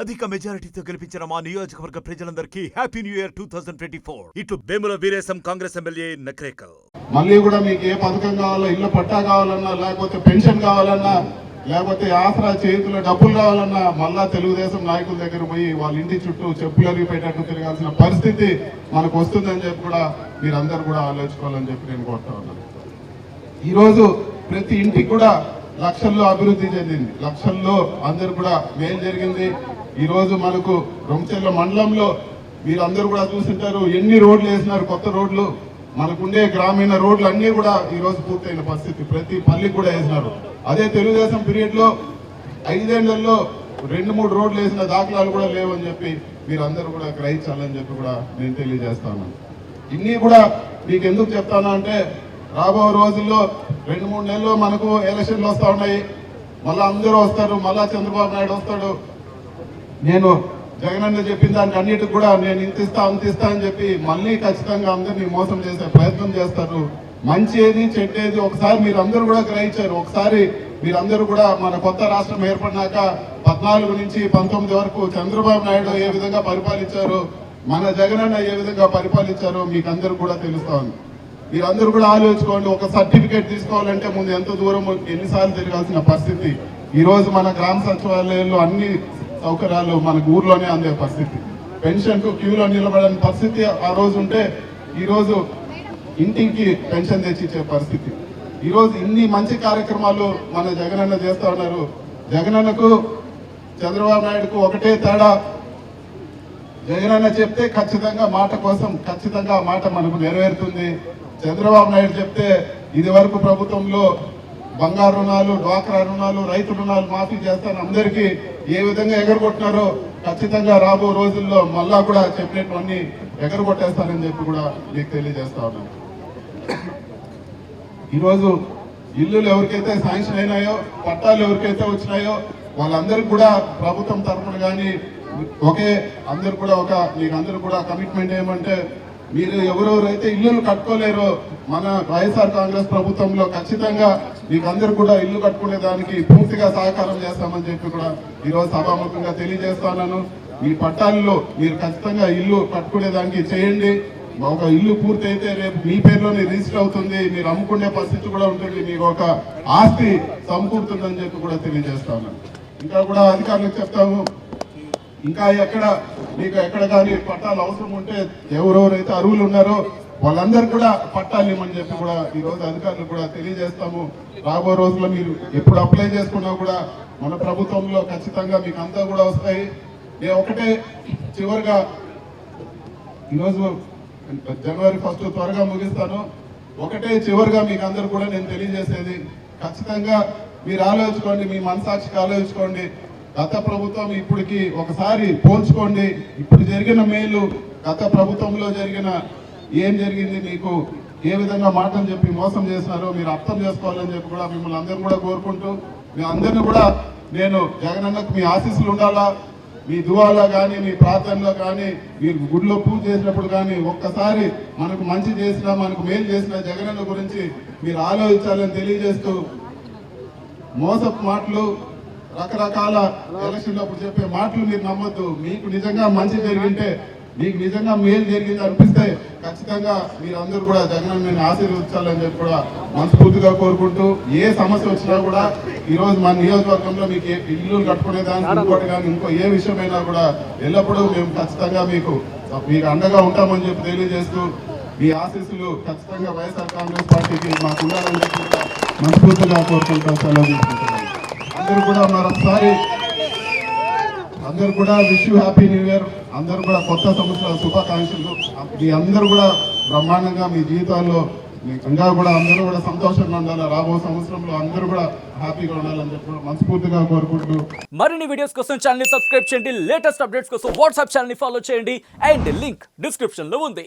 అధిక మెజారిటీతో గెలిపించిన మా నియోజకవర్గ ప్రజలందరికీ హ్యాపీ న్యూ ఇయర్ 2024. ఇట్లు వేముల వీరేశం కాంగ్రెస్ ఎమ్మెల్యే నక్రేకల్. మళ్ళీ కూడా మీకు ఏ పథకం కావాలో, ఇల్లు పట్టా కావాలన్నా, లేకపోతే పెన్షన్ కావాలన్నా, లేకపోతే ఆసరా చేతుల్లో డబ్బులు కావాలన్నా మళ్ళా తెలుగుదేశం నాయకుల దగ్గర పోయి వాళ్ళ ఇంటి చుట్టూ చెప్పులు అరిగిపోయేటట్టు తిరగాల్సిన పరిస్థితి మనకు వస్తుందని చెప్పి కూడా మీరందరూ కూడా ఆలోచించుకోవాలని చెప్పి నేను కోరుతా ఉన్నాను. ఈరోజు ప్రతి ఇంటికి కూడా లక్షల్లో అభివృద్ధి చెందింది, లక్షల్లో అందరు కూడా మేలు జరిగింది. ఈరోజు మనకు రొంచెర్ల మండలంలో మీరందరూ కూడా చూసింటారు ఎన్ని రోడ్లు వేసినారు, కొత్త రోడ్లు. మనకుండే గ్రామీణ రోడ్లు అన్నీ కూడా ఈరోజు పూర్తయిన పరిస్థితి, ప్రతి పల్లికి కూడా వేసినారు. అదే తెలుగుదేశం పీరియడ్లో 5 ఏళ్లలో 2-3 రోడ్లు వేసిన దాఖలాలు కూడా లేవని చెప్పి మీరందరూ కూడా గ్రహించాలని చెప్పి కూడా నేను తెలియజేస్తాను. ఇన్ని కూడా మీకు ఎందుకు చెప్తాను అంటే, రాబో రోజుల్లో 2-3 నెలల్లో మనకు ఎలక్షన్లు వస్తూ ఉన్నాయి. మళ్ళీ అందరూ వస్తారు, మళ్ళా చంద్రబాబు నాయుడు వస్తాడు. నేను జగనన్న చెప్పిన దానికి అన్నిటికి కూడా నేను ఇంతిస్తా అంతిస్తా అని చెప్పి మళ్ళీ ఖచ్చితంగా అందరినీ మోసం చేసే ప్రయత్నం చేస్తారు. మంచి ఏది చెడ్డేది ఒకసారి మీరందరూ కూడా గ్రహించారు. ఒకసారి మీరందరూ కూడా మన కొత్త రాష్ట్రం ఏర్పడినాక 14 నుంచి 19 వరకు చంద్రబాబు నాయుడు ఏ విధంగా పరిపాలించారో, మన జగనన్న ఏ విధంగా పరిపాలించారో మీకు అందరూ కూడా తెలుస్తా ఉంది. మీరందరూ కూడా ఆలోచించుకోండి. ఒక సర్టిఫికేట్ తీసుకోవాలంటే ముందు ఎంత దూరం ఎన్నిసార్లు తిరగాల్సిన పరిస్థితి. ఈరోజు మన గ్రామ సచివాలయాల్లో అన్ని సౌకర్యాలు మనకు ఊర్లోనే అందే పరిస్థితి. పెన్షన్కు క్యూలో నిలబడని పరిస్థితి ఆ రోజు ఉంటే ఈరోజు ఇంటికి పెన్షన్ తెచ్చిచ్చే పరిస్థితి. ఈరోజు ఇన్ని మంచి కార్యక్రమాలు మన జగనన్న చేస్తూ ఉన్నారు. జగనన్నకు చంద్రబాబు నాయుడుకు ఒకటే తేడా, జగనన్న చెప్తే ఖచ్చితంగా మాట కోసం ఖచ్చితంగా మాట మనకు నెరవేరుతుంది. చంద్రబాబు నాయుడు చెప్తే ఇది వరకు ప్రభుత్వంలో బంగారు రుణాలు, డ్వాక్రా రుణాలు, రైతు రుణాలు మాఫీ చేస్తాను అందరికీ ఏ విధంగా ఎగరగొట్టినారో ఖచ్చితంగా రాబో రోజుల్లో మళ్ళా కూడా చెప్పినటువంటి ఎగరగొట్టేస్తానని చెప్పి కూడా మీకు తెలియజేస్తా ఉన్నాను. ఈరోజు ఇల్లులు ఎవరికైతే శాంక్షన్ అయినాయో, పట్టాలు ఎవరికైతే వచ్చినాయో వాళ్ళందరికీ కూడా ప్రభుత్వం తరఫున కానీ ఒకే అందరు కూడా మీకు అందరూ కూడా కమిట్మెంట్ ఏమంటే, మీరు ఎవరెవరైతే ఇల్లులు కట్టుకోలేరో మన వైఎస్ఆర్ కాంగ్రెస్ ప్రభుత్వంలో ఖచ్చితంగా మీకు అందరూ కూడా ఇల్లు కట్టుకునే దానికి పూర్తిగా సహకారం చేస్తామని చెప్పి కూడా ఈరోజు సభాముఖంగా తెలియజేస్తున్నాను. మీ పట్టాలలో మీరు ఖచ్చితంగా ఇల్లు కట్టుకునే దానికి చేయండి. ఒక ఇల్లు పూర్తి అయితే రేపు మీ పేరులోనే రిజిస్టర్ అవుతుంది, మీరు అమ్ముకునే పరిస్థితి కూడా ఉంటుంది, మీకు ఒక ఆస్తి సమకూరుతుందని చెప్పి కూడా తెలియజేస్తాను. ఇంకా కూడా అధికారులకు చెప్తాము, ఇంకా మీకు ఎక్కడ కానీ పట్టాలు అవసరం ఉంటే ఎవరెవరైతే అర్హులు ఉన్నారో వాళ్ళందరూ కూడా పట్టాలు ఇవ్వమని చెప్పి కూడా ఈరోజు అధికారులు కూడా తెలియజేస్తాము. రాబో రోజుల్లో మీరు ఎప్పుడు అప్లై చేసుకున్నా కూడా మన ప్రభుత్వంలో ఖచ్చితంగా మీకు అంతా కూడా వస్తాయి. నేను ఒకటే చివరిగా ఈరోజు జనవరి 1 త్వరగా ముగిస్తాను. ఒకటే చివరిగా మీకు అందరూ కూడా నేను తెలియజేసేది, ఖచ్చితంగా మీరు ఆలోచించుకోండి, మీ మనసాక్షికి ఆలోచించుకోండి. గత ప్రభుత్వం ఇప్పటికి ఒకసారి పోల్చుకోండి. ఇప్పుడు జరిగిన మేలు గత ప్రభుత్వంలో ఏం జరిగింది, మీకు ఏ విధంగా మాటలు చెప్పి మోసం చేసినారో మీరు అర్థం చేసుకోవాలని చెప్పి కూడా మిమ్మల్ని అందరూ కూడా కోరుకుంటూ, మీ అందరినీ కూడా నేను జగనన్నకు మీ ఆశీస్సులు ఉండాలా, మీ దువాలో కానీ మీ ప్రార్థనలో కానీ మీరు గుడిలో పూజ చేసినప్పుడు కానీ ఒక్కసారి మనకు మంచి చేసినా మనకు మేలు చేసిన జగనన్న గురించి మీరు ఆలోచించాలని తెలియజేస్తూ, మోసపు మాటలు రకరకాల ఎలక్షన్లో చెప్పే మాటలు మీరు నమ్మొద్దు. మీకు నిజంగా మంచి జరిగింటే, మీకు నిజంగా మేలు జరిగింది అనిపిస్తే ఖచ్చితంగా మీరందరూ కూడా జగనన్నని ఆశీర్వదించాలని చెప్పి కూడా మనస్ఫూర్తిగా కోరుకుంటూ, ఏ సమస్య వచ్చినా కూడా ఈరోజు మన నియోజకవర్గంలో మీకు ఇల్లు కట్టుకునేదానికి ఇంకోటి కానీ ఇంకో ఏ విషయమైనా కూడా ఎల్లప్పుడూ మేము ఖచ్చితంగా మీకు అండగా ఉంటామని చెప్పి తెలియజేస్తూ, మీ ఆశీస్సులు ఖచ్చితంగా వైఎస్ఆర్ కాంగ్రెస్ పార్టీకి మాకు ఉండాలని చెప్పి కూడా మనస్ఫూర్తిగా కోరుకుంటూ సెలవు తీసుకుంటున్నాను. అందరూ కూడా మరొకసారి అందరూ కూడా wish you happy new year. అందరూ కూడా కొత్త సంవత్సరాల శుభాకాంక్షలు. మీ అందరూ కూడా బ్రహ్మాండంగా మీ జీవితాల్లో ఇంకా కూడా అందరూ కూడా సంతోషంగా ఉండాలి. రాబో సంవత్సరంలో అందరూ కూడా హ్యాపీగా ఉండాలని చెప్పి మనస్ఫూర్తిగా కోరుకుంటూ, మరిన్ని వీడియోస్ కోసం ఛానల్ ని సబ్స్క్రైబ్ చేయండి, లేటెస్ట్ అప్డేట్స్ కోసం వాట్సాప్ ఛానల్ ని ఫాలో చేయండి, అండ్ లింక్ డిస్క్రిప్షన్ లో ఉంది.